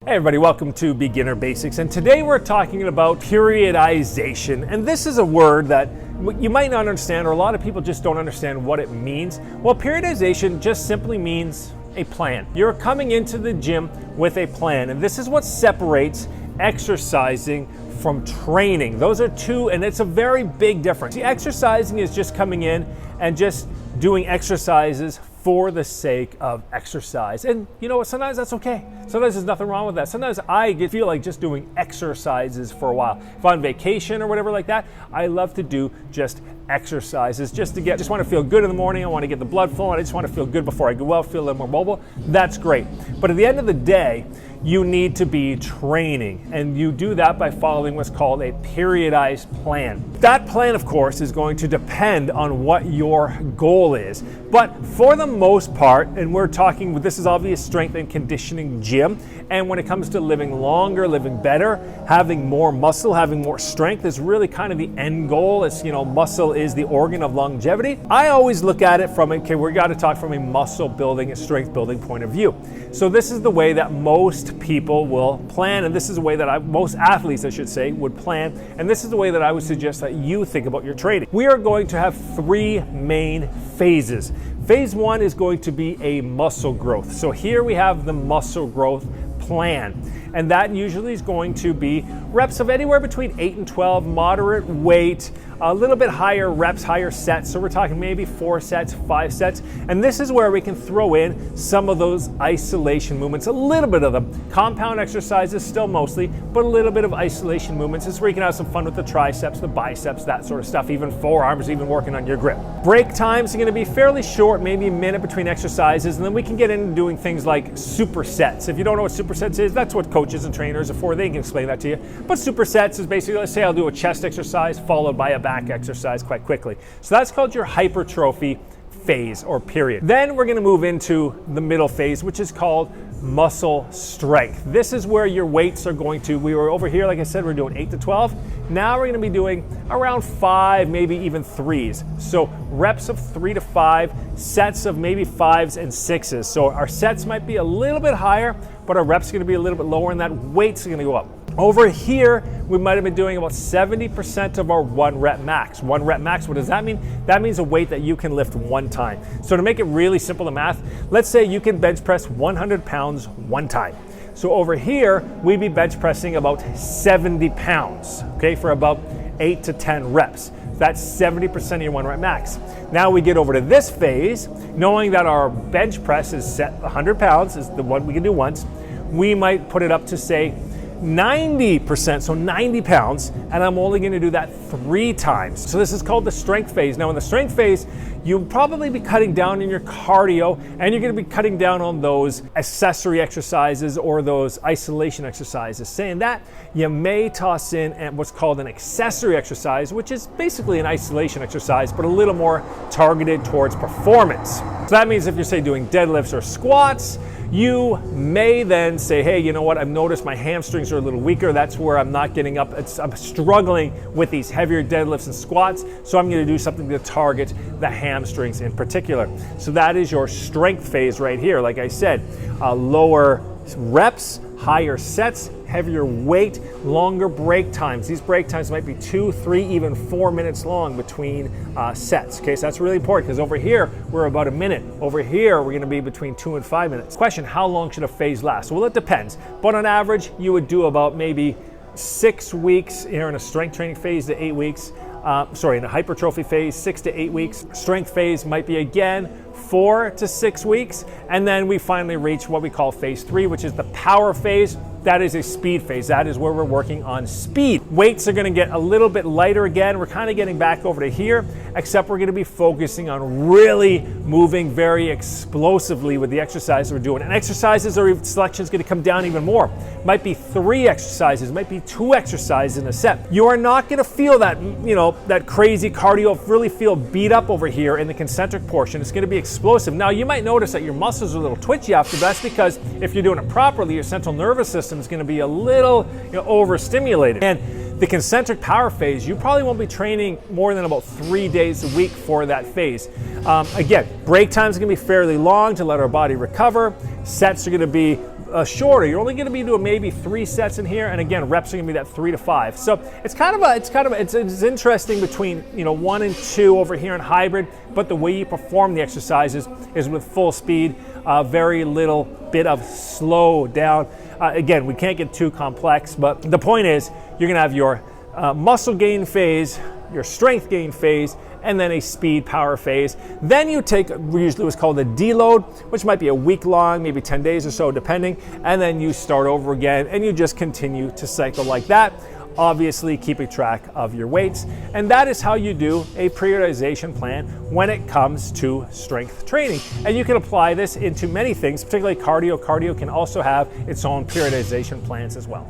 Hey everybody, welcome to Beginner Basics, and today we're talking about periodization. And this is a word that you might not understand, or a lot of people just don't understand what it means. Well, periodization just simply means a plan. You're coming into the gym with a plan, and this is what separates exercising from training. Those are two, and it's a very big difference. The exercising is just coming in and just doing exercises for the sake of exercise. And you know what, sometimes that's okay. Sometimes there's nothing wrong with that. Sometimes I feel like just doing exercises for a while. If I'm on vacation or whatever like that, I love to do just exercises just want to feel good in the morning. I want to get the blood flowing. I just want to feel good before I go out, feel a little more mobile. That's great. But at the end of the day, you need to be training, and you do that by following what's called a periodized plan. That plan, of course, is going to depend on what your goal is. But for the most part, and we're talking, this is obvious strength and conditioning gym, and when it comes to living longer, living better, having more muscle, having more strength is really kind of the end goal. It's, muscle is the organ of longevity. I always look at it from, we got to talk from a muscle building and strength building point of view. So this is the way that most people will plan, and this is the way that most athletes, I should say, would plan, and this is the way that I would suggest that you think about your training. We are going to have three main phases. Phase one is going to be a muscle growth. So here we have the muscle growth plan, and that usually is going to be reps of anywhere between 8 and 12, moderate weight, a little bit higher reps, higher sets. So we're talking maybe 4 sets, 5 sets. And this is where we can throw in some of those isolation movements, a little bit of them. Compound exercises still mostly, but a little bit of isolation movements. This is where you can have some fun with the triceps, the biceps, that sort of stuff, even forearms, even working on your grip. Break times are going to be fairly short, maybe a minute between exercises, and then we can get into doing things like supersets. If you don't know what supersets is, that's what coaches and trainers are for. They can explain that to you. But supersets is basically, let's say I'll do a chest exercise followed by a back exercise quite quickly. So that's called your hypertrophy phase or period. Then we're going to move into the middle phase, which is called muscle strength. This is where your weights are going to, we were over here, like I said, we're doing 8 to 12. Now we're going to be doing around 5, maybe even 3s. So reps of 3 to 5, sets of maybe 5s and 6s. So our sets might be a little bit higher, but our reps are going to be a little bit lower, and that weight's going to go up. Over here, we might have been doing about 70% of our 1 rep max. 1 rep max, what does that mean? That means a weight that you can lift one time. So to make it really simple to math, let's say you can bench press 100 pounds one time. So over here, we'd be bench pressing about 70 pounds, okay, for about 8 to 10 reps. That's 70% of your 1 rep max. Now we get over to this phase, knowing that our bench press is set 100 pounds, is the one we can do once. We might put it up to, say, 90%, so 90 pounds, and I'm only going to do that 3 times. So this is called the strength phase. Now in the strength phase, you'll probably be cutting down on your cardio, and you're going to be cutting down on those accessory exercises or those isolation exercises. Saying that, you may toss in what's called an accessory exercise, which is basically an isolation exercise, but a little more targeted towards performance. So that means if you're, say, doing deadlifts or squats, you may then say, hey, you know what, I've noticed my hamstrings are a little weaker. That's where I'm not getting up. I'm struggling with these heavier deadlifts and squats, so I'm going to do something to target the hamstrings in particular. So that is your strength phase right here. Like I said, lower reps, higher sets, heavier weight, longer break times. These break times might be 2, 3, even 4 minutes long between sets. Okay, so that's really important, because over here we're about a minute. Over here we're going to be between 2 and 5 minutes. Question: how long should a phase last? Well, it depends, but on average you would do about maybe 6 weeks here in a strength training phase to 8 weeks. In a hypertrophy phase, 6 to 8 weeks. Strength phase might be again 4 to 6 weeks, and then we finally reach what we call phase 3, which is the power phase. That is a speed phase. That is where we're working on speed. Weights are going to get a little bit lighter again. We're kind of getting back over to here, except we're going to be focusing on really moving very explosively with the exercises we're doing. And exercises or selection is going to come down even more. Might be 3 exercises, might be 2 exercises in a set. You are not going to feel that, that crazy cardio, really feel beat up over here in the concentric portion. It's going to be explosive. Now, you might notice that your muscles are a little twitchy after, but that's because if you're doing it properly, your central nervous system is going to be a little overstimulated. And the concentric power phase, you probably won't be training more than about 3 days a week for that phase. Again, break times are going to be fairly long to let our body recover. Sets are going to be shorter. You're only going to be doing maybe 3 sets in here, and again, reps are going to be that 3 to 5. So it's interesting between 1 and 2 over here in hybrid, but the way you perform the exercises is with full speed, very little bit of slow down. Again, we can't get too complex, but the point is you're going to have your muscle gain phase, your strength gain phase, and then a speed power phase. Then you take usually what's called a deload, which might be a week long, maybe 10 days or so, depending, and then you start over again, and you just continue to cycle like that, obviously keeping track of your weights. And that is how you do a periodization plan when it comes to strength training. And you can apply this into many things, particularly cardio. Cardio can also have its own periodization plans as well.